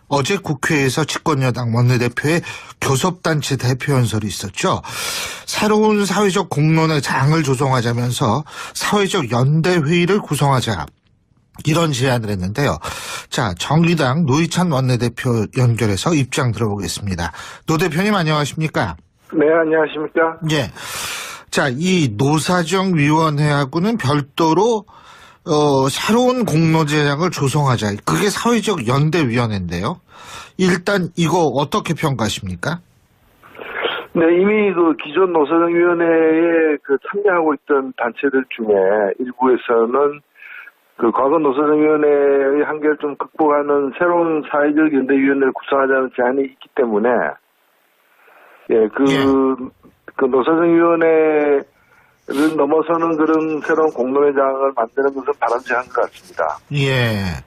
어제 국회에서 집권여당 원내대표의 교섭단체 대표연설이 있었죠. 새로운 사회적 공론의 장을 조성하자면서 사회적 연대회의를 구성하자. 이런 제안을 했는데요. 자, 정의당 노회찬 원내대표 연결해서 입장 들어보겠습니다. 노 대표님 안녕하십니까? 네, 안녕하십니까? 예. 자, 이 노사정위원회하고는 별도로 새로운 공론제장을 조성하자. 그게 사회적 연대위원회인데요. 일단 이거 어떻게 평가하십니까? 네, 이미 그 기존 노사정위원회에 참여하고 있던 단체들 중에 일부에서는 그 과거 노사정위원회의 한계를 좀 극복하는 새로운 사회적 연대위원회를 구성하자는 제안이 있기 때문에 그 노사정위원회를 넘어서는 그런 새로운 공론의 장을 만드는 것은 바람직한 것 같습니다. 예.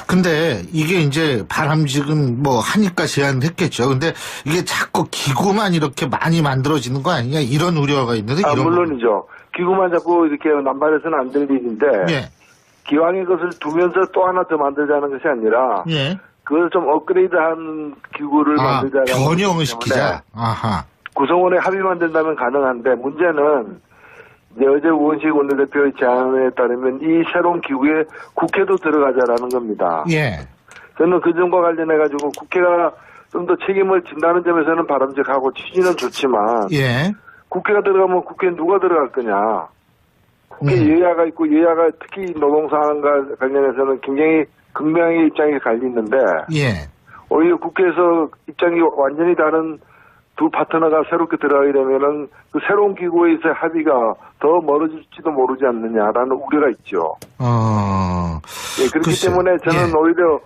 근데 이게 이제 바람직은 뭐 하니까 제안을 했겠죠. 근데 이게 자꾸 기구만 이렇게 많이 만들어지는 거 아니냐 이런 우려가 있는데. 물론이죠. 기구만 자꾸 이렇게 남발해서는 안 될 일인데. 예. 기왕의 것을 두면서 또 하나 더 만들자는 것이 아니라. 예. 그걸 좀 업그레이드한 기구를 만들자는. 변형을 시키자. 아하. 구성원의 합의만 된다면 가능한데 문제는 이제 어제 우원식 원내대표의 제안에 따르면 이 새로운 기구에 국회도 들어가자라는 겁니다. 예. 저는 그 점과 관련해가지고 국회가 좀 더 책임을 진다는 점에서는 바람직하고 취지는 좋지만. 예. 국회가 들어가면 국회에 누가 들어갈 거냐. 국회 여야가 있고 여야가 특히 노동사항과 관련해서는 굉장히 극명하게 입장이 갈리는데. 예. 오히려 국회에서 입장이 완전히 다른 두 파트너가 새롭게 들어가게 되면은 그 새로운 기구에서의 합의가 더 멀어질지도 모르지 않느냐라는 우려가 있죠. 예, 그렇기 글쎄. 때문에 저는 오히려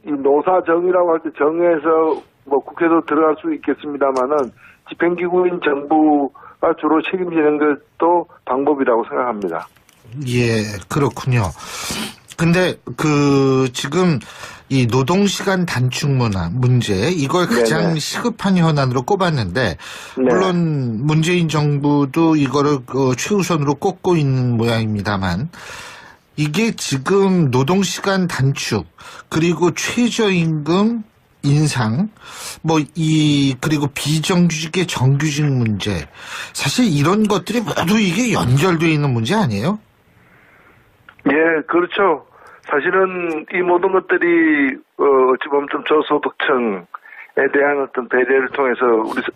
이 노사정이라고 할 때 정에서 뭐 국회도 들어갈 수 있겠습니다만은 집행기구인 정부가 주로 책임지는 것도 방법이라고 생각합니다. 예, 그렇군요. 근데 지금 이 노동시간 단축 문제 이걸 가장 네네. 시급한 현안으로 꼽았는데 물론 문재인 정부도 이거를 최우선으로 꼽고 있는 모양입니다만 이게 지금 노동시간 단축 그리고 최저임금 인상 그리고 비정규직의 정규직 문제 사실 이런 것들이 모두 이게 연결되어 있는 문제 아니에요? 예, 그렇죠. 사실은 이 모든 것들이 어찌 보면 좀 저소득층에 대한 어떤 배려를 통해서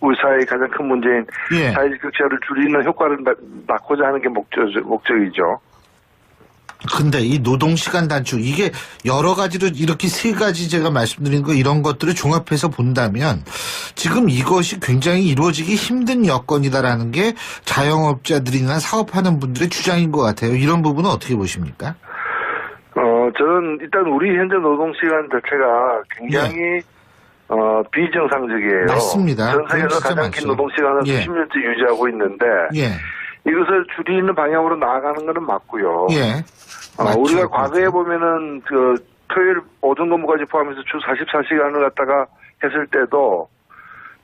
우리 사회의 가장 큰 문제인 사회적 격차를 줄이는 효과를 낳고자 하는 게 목적이죠. 근데 이 노동시간 단축 이게 여러 가지로 이렇게 세 가지 제가 말씀드린 거 이런 것들을 종합해서 본다면 지금 이것이 굉장히 이루어지기 힘든 여건이다라는 게 자영업자들이나 사업하는 분들의 주장인 것 같아요. 이런 부분은 어떻게 보십니까? 저는 일단 우리 현재 노동시간 자체가 굉장히 비정상적이에요. 맞습니다. 전 세계에서 가장 긴 노동시간을 수십 년째 유지하고 있는데 이것을 줄이는 방향으로 나아가는 것은 맞고요. 우리가 과거에 보면은 토요일 오전 근무까지 포함해서 주 44시간을 갖다가 했을 때도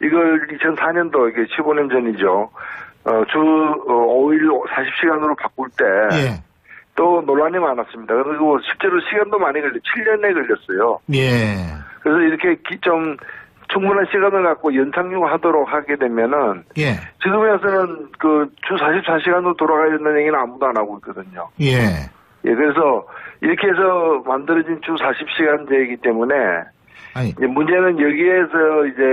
이걸 2004년도 이게 15년 전이죠. 주 5일 40시간으로 바꿀 때 또 논란이 많았습니다. 그리고 실제로 시간도 많이 7년에 걸렸어요. 그래서 이렇게 좀 충분한 시간을 갖고 연장하도록 하게 되면은 지금에 와서는 주 44시간으로 돌아가야 된다는 얘기는 아무도 안 하고 있거든요. 그래서 이렇게 해서 만들어진 주 40시간제이기 때문에 이제 문제는 여기에서 이제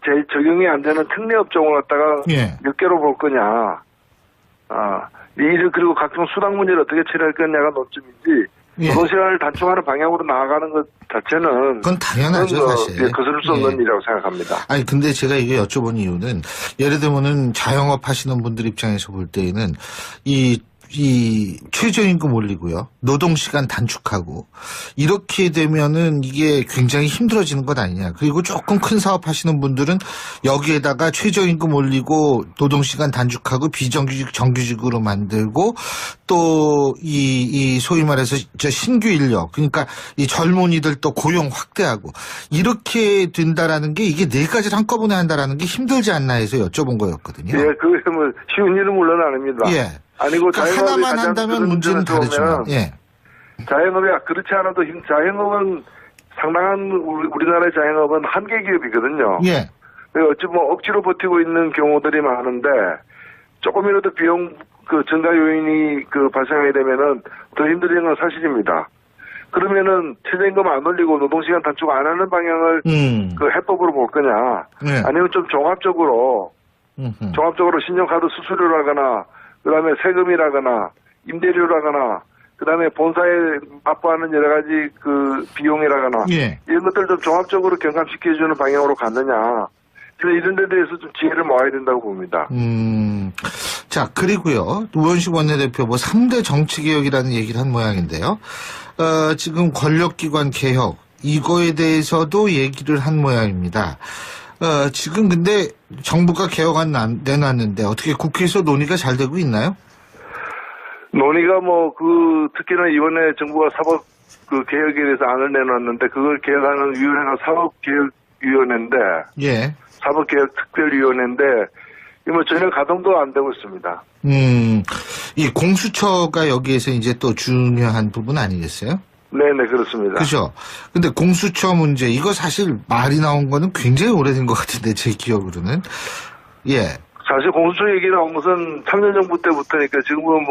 제일 적용이 안 되는 특례 업종을 갖다가 몇 개로 볼 거냐. 그리고 각종 수당 문제를 어떻게 처리할 거냐가 논점이지. 노동시간을 단축하는 방향으로 나아가는 것 자체는 그건 당연하죠, 사실. 거스를 수 없는 일이라고 생각합니다. 근데 제가 이게 여쭤본 이유는 예를 들면은 자영업 하시는 분들 입장에서 볼 때에는 이 최저임금 올리고요. 노동시간 단축하고 이렇게 되면은 이게 굉장히 힘들어지는 것 아니냐. 그리고 조금 큰 사업 하시는 분들은 여기에다가 최저임금 올리고 노동시간 단축하고 비정규직 정규직으로 만들고 또 이 소위 말해서 신규 인력 그러니까 이 젊은이들 또 고용 확대하고 이렇게 된다라는 게 이게 네 가지를 한꺼번에 한다라는 게 힘들지 않나 해서 여쭤본 거였거든요. 그게 뭐 쉬운 일은 물론 아닙니다. 아니고 그러니까 하나만 한다면 문제는 다르지만 자영업이 그렇지 않아도 자영업은 상당한 우리나라의 자영업은 한계 기업이거든요. 예. 어찌 뭐 억지로 버티고 있는 경우들이 많은데 조금이라도 비용 증가 요인이 발생하게 되면은 더 힘든 건 사실입니다. 그러면은 최저임금 안 올리고 노동시간 단축 안 하는 방향을 해법으로 볼 거냐, 네. 아니면 좀 종합적으로 신용카드 수수료라거나 그다음에 세금이라거나 임대료라거나 그다음에 본사에 납부하는 여러 가지 비용이라거나 예. 이런 것들 좀 종합적으로 경감시켜주는 방향으로 갔느냐. 이런 데 대해서 좀 지혜를 모아야 된다고 봅니다. 자, 그리고요. 우원식 원내대표 3대 정치개혁이라는 얘기를 한 모양인데요. 지금 권력기관 개혁, 이거에 대해서도 얘기를 한 모양입니다. 지금 근데 정부가 개혁안 내놨는데 어떻게 국회에서 논의가 잘 되고 있나요? 논의가 특히나 이번에 정부가 사법 개혁에 대해서 안을 내놨는데 그걸 개혁하는 위원회가 사법개혁위원회인데. 예. 사법개혁특별위원회인데, 전혀 가동도 안 되고 있습니다. 이 공수처가 여기에서 이제 또 중요한 부분 아니겠어요? 네네, 그렇습니다. 그죠. 근데 공수처 문제, 이거 사실 말이 나온 거는 굉장히 오래된 것 같은데, 제 기억으로는. 예. 사실 공수처 얘기 나온 것은 참여정부 때부터니까 지금은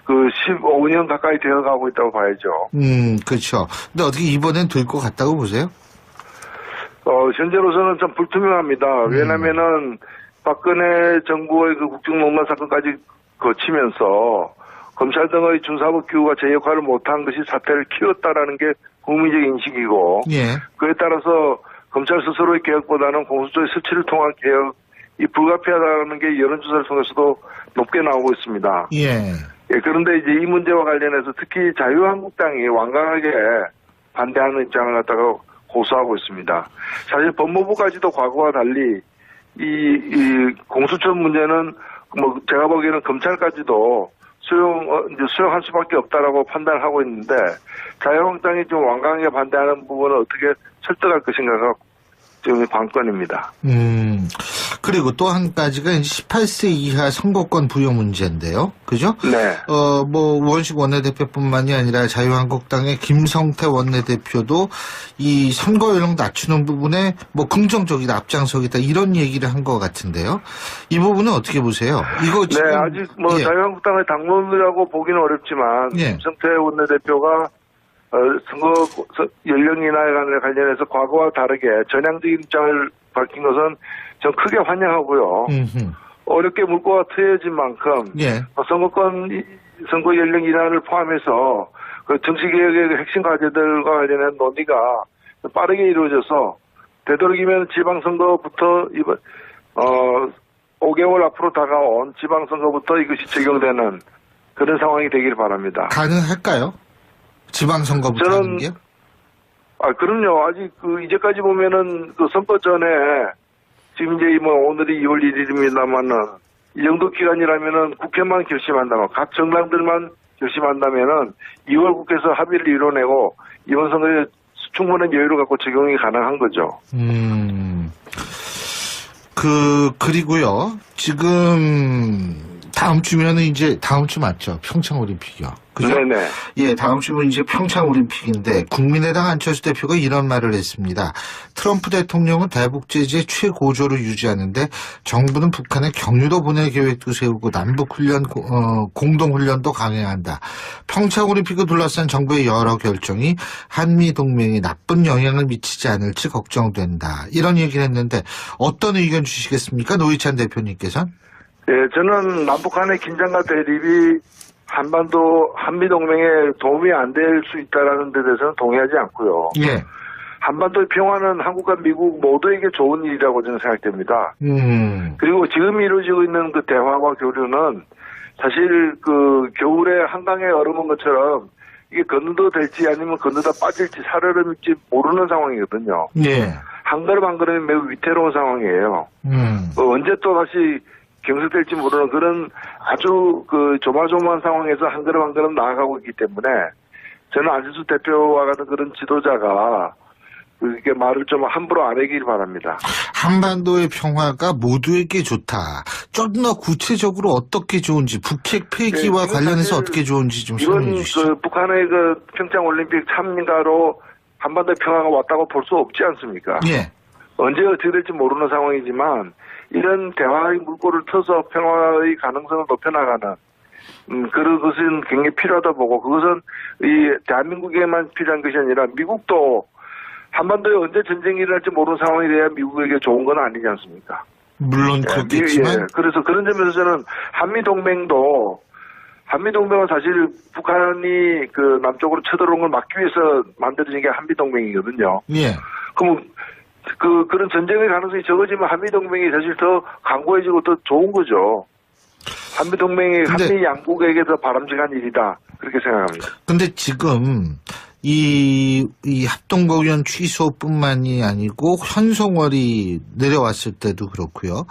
15년 가까이 되어가고 있다고 봐야죠. 그렇죠. 근데 어떻게 이번엔 될 것 같다고 보세요? 현재로서는 좀 불투명합니다. 왜냐면은 박근혜 정부의 국정농단 사건까지 거치면서 검찰 등의 준사법 기구가 제 역할을 못한 것이 사태를 키웠다라는 게 국민적 인식이고, 예. 그에 따라서 검찰 스스로의 개혁보다는 공수처의 설치를 통한 개혁이 불가피하다는 게 여론조사를 통해서도 높게 나오고 있습니다. 예. 예, 그런데 이제 이 문제와 관련해서 특히 자유한국당이 완강하게 반대하는 입장을 갖다가 고수하고 있습니다. 사실 법무부까지도 과거와 달리 이 공수처 문제는 제가 보기에는 검찰까지도 수용할 수밖에 없다라고 판단을 하고 있는데 자유한국당이 좀 완강하게 반대하는 부분을 어떻게 설득할 것인가가 지금 관건입니다. 그리고 또 한 가지가 이제 18세 이하 선거권 부여 문제인데요. 그죠? 네. 우원식 원내대표뿐만이 아니라 자유한국당의 김성태 원내대표도 이 선거 연령 낮추는 부분에 긍정적이다, 앞장서기다 이런 얘기를 한 것 같은데요. 이 부분은 어떻게 보세요? 이거 지금 네, 아직 예. 자유한국당의 당론이라고 보기는 어렵지만 예. 김성태 원내대표가 선거 연령 인하에 관련해서 과거와 다르게 전향적인 입장을 밝힌 것은 전 크게 환영하고요. 어렵게 물꼬가 트여진 만큼 예. 선거 연령 인하를 포함해서 정치개혁의 핵심 과제들과 관련한 논의가 빠르게 이루어져서 되도록이면 지방선거부터 5개월 앞으로 다가온 지방선거부터 이것이 적용되는 그런 상황이 되기를 바랍니다. 가능할까요? 지방선거부터 하는 게요? 그럼요. 아직 이제까지 보면은 선거 전에 지금 이제 오늘이 2월 1일입니다만은 이 정도 기간이라면은 국회만 결심한다면 각 정당들만 결심한다면은 2월 국회에서 합의를 이뤄내고 이번 선거에 충분한 여유를 갖고 적용이 가능한 거죠. 그리고요. 지금 다음 주면은 이제 다음 주 맞죠? 평창올림픽이요. 그죠? 네네. 예, 다음 주면 이제 평창올림픽인데 국민의당 안철수 대표가 이런 말을 했습니다. 트럼프 대통령은 대북 제재 최고조를 유지하는데 정부는 북한에 경유도 보낼 계획도 세우고 남북훈련, 공동훈련도 강행한다. 평창올림픽을 둘러싼 정부의 여러 결정이 한미동맹에 나쁜 영향을 미치지 않을지 걱정된다. 이런 얘기를 했는데 어떤 의견 주시겠습니까? 노회찬 대표님께서는? 예, 저는 남북한의 긴장과 대립이 한미동맹에 도움이 안 될 수 있다라는 데 대해서는 동의하지 않고요. 예. 한반도의 평화는 한국과 미국 모두에게 좋은 일이라고 저는 생각됩니다. 그리고 지금 이루어지고 있는 대화와 교류는 사실 겨울에 한강에 얼어먹은 것처럼 이게 건너도 될지 아니면 건너다 빠질지 살얼음일지 모르는 상황이거든요. 예. 한 걸음 한 걸음이 매우 위태로운 상황이에요. 언제 또 다시 경색될지 모르는 그런 아주 조마조마한 상황에서 한 걸음 한 걸음 나아가고 있기 때문에 저는 안철수 대표와 같은 그런 지도자가 이게 말을 좀 함부로 안 하길 바랍니다. 한반도의 평화가 모두에게 좋다. 좀 더 구체적으로 어떻게 좋은지 북핵 폐기와 관련해서 어떻게 좋은지 좀 설명해 주시죠. 북한의 평창올림픽 참가로 한반도에 평화가 왔다고 볼 수 없지 않습니까? 예. 언제 어떻게 될지 모르는 상황이지만 이런 대화의 물꼬를 터서 평화의 가능성을 높여나가는 그것은 굉장히 필요하다 보고 그것은 이 대한민국에만 필요한 것이 아니라 미국도 한반도에 언제 전쟁이 일어날지 모르는 상황이 돼야 미국에게 좋은 건 아니지 않습니까? 물론 그렇겠지만. 예, 그래서 그런 점에서 저는 한미동맹은 사실 북한이 그 남쪽으로 쳐들어온 걸 막기 위해서 만들어진 게 한미동맹이거든요. 예. 그럼 그런 전쟁의 가능성이 적어지면 한미동맹이 사실 더 강고해지고 더 좋은 거죠. 한미 양국에게 더 바람직한 일이다. 그렇게 생각합니다. 근데 지금 이 합동법원 취소뿐만이 아니고 현송월이 내려왔을 때도 그렇고요.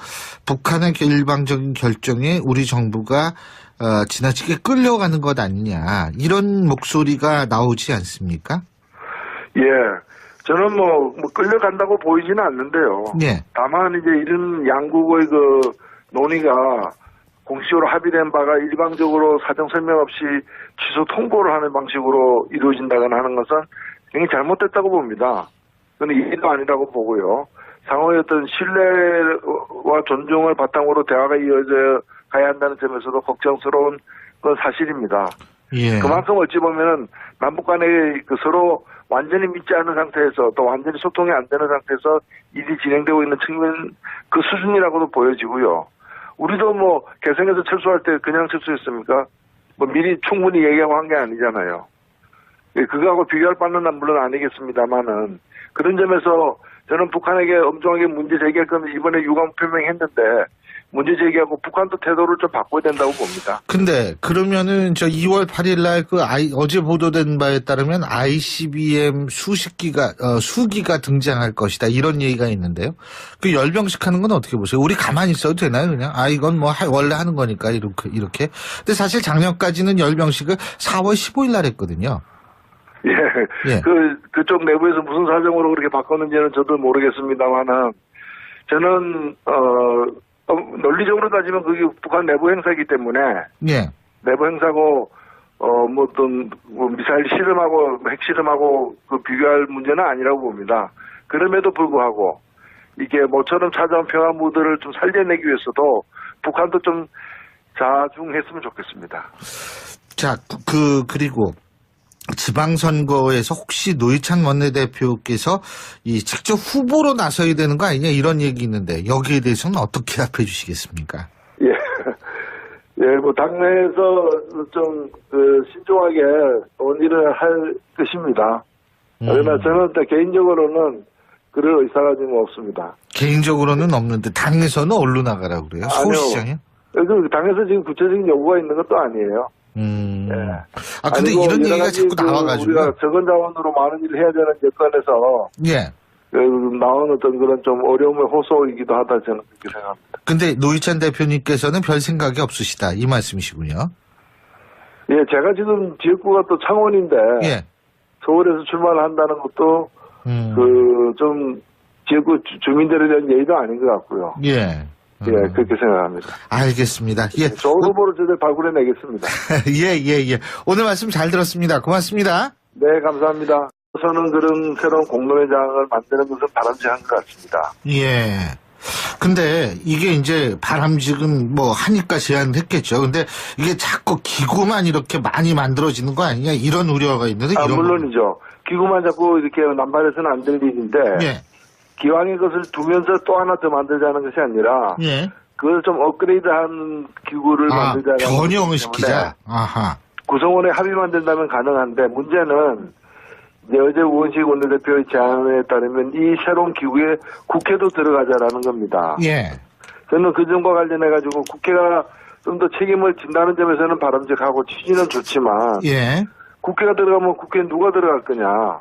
북한의 일방적인 결정에 우리 정부가 지나치게 끌려가는 것 아니냐 이런 목소리가 나오지 않습니까? 예, 저는 뭐 끌려간다고 보이지는 않는데요. 예. 다만 이제 이런 양국의 그 논의가 공식적으로 합의된 바가 일방적으로 사정 설명 없이 취소 통보를 하는 방식으로 이루어진다거나 하는 것은 굉장히 잘못됐다고 봅니다. 그런데 이해도 아니라고 보고요. 상호의 어떤 신뢰와 존중을 바탕으로 대화가 이어져 가야 한다는 점에서도 걱정스러운 건 사실입니다. 예. 그만큼 어찌 보면은 남북 간에 그 서로 완전히 믿지 않는 상태에서 또 완전히 소통이 안 되는 상태에서 일이 진행되고 있는 측면 그 수준이라고도 보여지고요. 우리도 뭐 개성에서 철수할 때 그냥 철수했습니까? 뭐 미리 충분히 얘기하고 한 게 아니잖아요. 그거하고 비교할 바는 물론 아니겠습니다만은 그런 점에서 저는 북한에게 엄중하게 문제 제기할 건데 이번에 유감 표명했는데 문제 제기하고 북한도 태도를 좀 바꿔야 된다고 봅니다. 근데 그러면은 저 2월 8일 날 어제 보도된 바에 따르면 ICBM 수기가 등장할 것이다 이런 얘기가 있는데요. 그 열병식 하는 건 어떻게 보세요? 우리 가만히 있어도 되나요 그냥? 이건 뭐 원래 하는 거니까 이렇게. 근데 사실 작년까지는 열병식을 4월 15일 날 했거든요. 예. 그쪽 내부에서 무슨 사정으로 그렇게 바꿨는지는 저도 모르겠습니다만은 저는 논리적으로 따지면 그게 북한 내부 행사이기 때문에 예. 내부 행사고 뭐 어떤 미사일 실험하고 핵실험하고 그 비교할 문제는 아니라고 봅니다. 그럼에도 불구하고 이게 모처럼 찾아온 평화 무드를 좀 살려내기 위해서도 북한도 좀 자중했으면 좋겠습니다. 자, 그리고 지방선거에서 혹시 노회찬 원내대표께서 직접 후보로 나서야 되는 거 아니냐 이런 얘기 있는데 여기에 대해서는 어떻게 답해 주시겠습니까? 예, 뭐 당내에서 좀 신중하게 논의를 할 것입니다. 그러나 저는 개인적으로는 그럴 의사가 지금 없습니다. 개인적으로는 없는데 당에서는 어디로 나가라고 그래요? 서울시장이요? 당에서 지금 구체적인 요구가 있는 것도 아니에요. 예. 근데 이런 얘기가 자꾸 나와가지고. 우리가 적은 자원으로 많은 일을 해야 되는 여건에서. 예. 나오는 어떤 그런 좀 어려움의 호소이기도 하다 저는 그렇게 생각합니다. 근데 노회찬 대표님께서는 별 생각이 없으시다. 이 말씀이시군요. 예, 제가 지금 지역구가 또 창원인데. 예. 서울에서 출마를 한다는 것도. 좀 지역구 주민들에 대한 예의도 아닌 것 같고요. 예. 예, 그렇게 생각합니다. 알겠습니다. 예. 좋은 후보를 저희들 발굴해내겠습니다. 예. 오늘 말씀 잘 들었습니다. 고맙습니다. 네, 감사합니다. 저는 그런 새로운 공론회장을 만드는 것은 바람직한 것 같습니다. 예. 근데 이게 이제 바람직은 뭐 하니까 제안을 했겠죠. 근데 이게 자꾸 기구만 이렇게 많이 만들어지는 거 아니냐 이런 우려가 있는데. 물론이죠. 기구만 자꾸 이렇게 남발해서는 안 될 일인데. 예. 기왕의 것을 두면서 또 하나 더 만들자는 것이 아니라. 예. 그걸 좀 업그레이드한 기구를 만들자는. 변형을 시키자. 아하. 구성원의 합의만 된다면 가능한데 문제는 이제 어제 우원식 원내대표의 제안에 따르면 이 새로운 기구에 국회도 들어가자라는 겁니다. 예. 저는 그 점과 관련해가지고 국회가 좀 더 책임을 진다는 점에서는 바람직하고 취지는 좋지만. 예. 국회가 들어가면 국회에 누가 들어갈 거냐.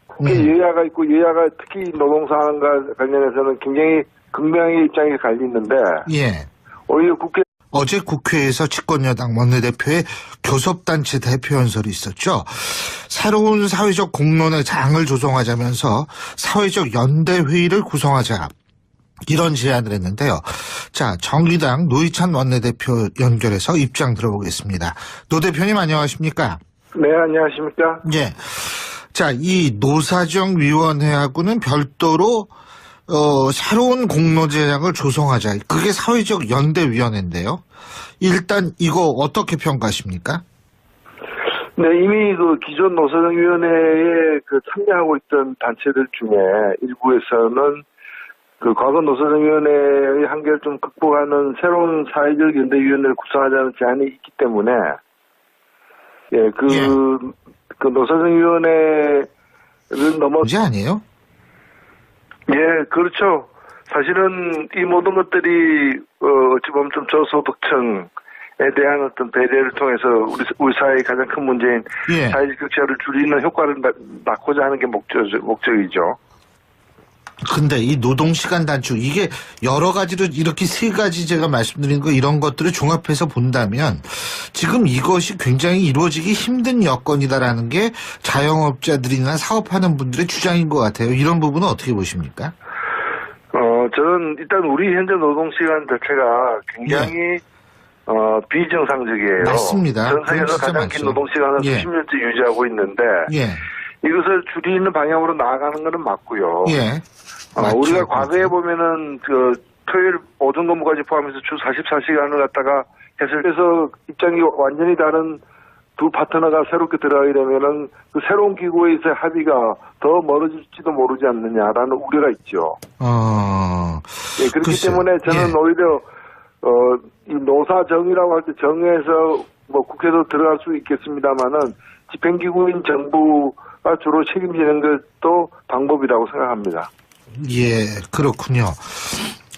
국회 여야가 있고 여야가 특히 노동상황과 관련해서는 굉장히 극명하게 입장이 갈리는데. 예. 오히려 어제 국회에서 집권여당 원내대표의 교섭단체 대표 연설이 있었죠. 새로운 사회적 공론의 장을 조성하자면서 사회적 연대회의를 구성하자. 이런 제안을 했는데요. 자, 정의당 노회찬 원내대표 연결해서 입장 들어보겠습니다. 노 대표님 안녕하십니까? 네, 안녕하십니까? 예. 자, 이 노사정위원회하고는 별도로 새로운 공로 제작을 조성하자. 그게 사회적 연대위원회인데요. 일단 이거 어떻게 평가하십니까? 네, 이미 그 기존 노사정위원회에 그 참여하고 있던 단체들 중에 일부에서는 그 과거 노사정위원회의 한계를 좀 극복하는 새로운 사회적 연대위원회를 구성하자는 제안이 있기 때문에 그 노사정위원회를 넘어 문제 아니에요? 예, 그렇죠. 사실은 이 모든 것들이 어찌 보면 좀 저소득층에 대한 어떤 배려를 통해서 우리 사회의 가장 큰 문제인 사회적 격차를 줄이는 효과를 낳고자 하는 게 목적이죠. 근데 이 노동시간 단축, 이게 여러 가지로 이렇게 세 가지 제가 말씀드린 거 이런 것들을 종합해서 본다면 지금 이것이 굉장히 이루어지기 힘든 여건이다라는 게 자영업자들이나 사업하는 분들의 주장인 것 같아요. 이런 부분은 어떻게 보십니까? 저는 일단 우리 현재 노동시간 자체가 굉장히 비정상적이에요. 맞습니다. 전 세계에서 가장 긴 노동시간을 수십 년째 유지하고 있는데 이것을 줄이는 방향으로 나아가는 것은 맞고요. 맞죠. 우리가 과거에 보면은 그 토요일 오전 근무까지 포함해서 주 44시간을 갖다가 해서 입장이 완전히 다른 두 파트너가 새롭게 들어가게 되면은 그 새로운 기구에 있어야 합의가 더 멀어질지도 모르지 않느냐라는 우려가 있죠. 그렇기 글쎄요. 때문에 저는 오히려 이 노사정이라고 할 때 정에서 뭐 국회도 들어갈 수 있겠습니다만은 집행기구인 정부가 주로 책임지는 것도 방법이라고 생각합니다. 예, 그렇군요.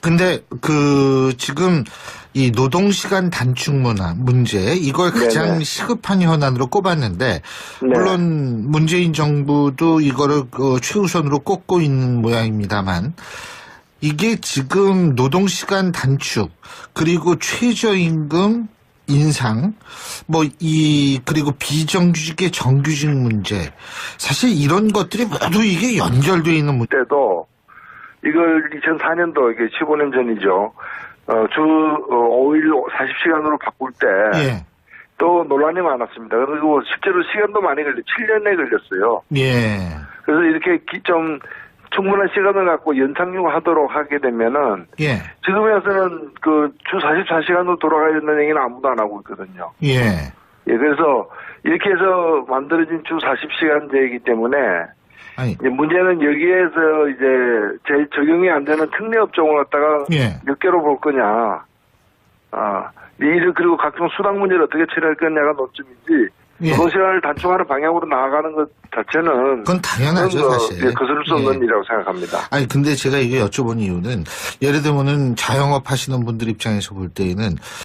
근데 지금 이 노동시간 단축 문제 이걸 가장 시급한 현안으로 꼽았는데 물론 문재인 정부도 이거를 최우선으로 꼽고 있는 모양입니다만 이게 지금 노동시간 단축 그리고 최저임금 인상 그리고 비정규직의 정규직 문제 사실 이런 것들이 모두 이게 연결되어 있는 문제도 이걸 2004년도 이게 15년 전이죠. 주 5일 40시간으로 바꿀 때 또 논란이 많았습니다. 그리고 실제로 시간도 많이 7년에 걸렸어요. 그래서 이렇게 좀 충분한 시간을 갖고 연착륙하도록 하게 되면은 지금에 와서는 그 주 44시간으로 돌아가야 된다는 얘기는 아무도 안 하고 있거든요. 그래서 이렇게 해서 만들어진 주 40시간제이기 때문에 이제 문제는 여기에서 이제 제일 적용이 안 되는 특례 업종을 갖다가 몇 개로 볼 거냐. 그리고 각종 수당 문제를 어떻게 처리할 거냐가 논점이지. 노동시간을 단축하는 방향으로 나아가는 것 자체는 그건 당연하죠, 사실. 거스를 수 없는 일이라고 생각합니다. 아니 근데 제가 이거 여쭤본 이유는 예를 들면은 자영업 하시는 분들 입장에서 볼 때에는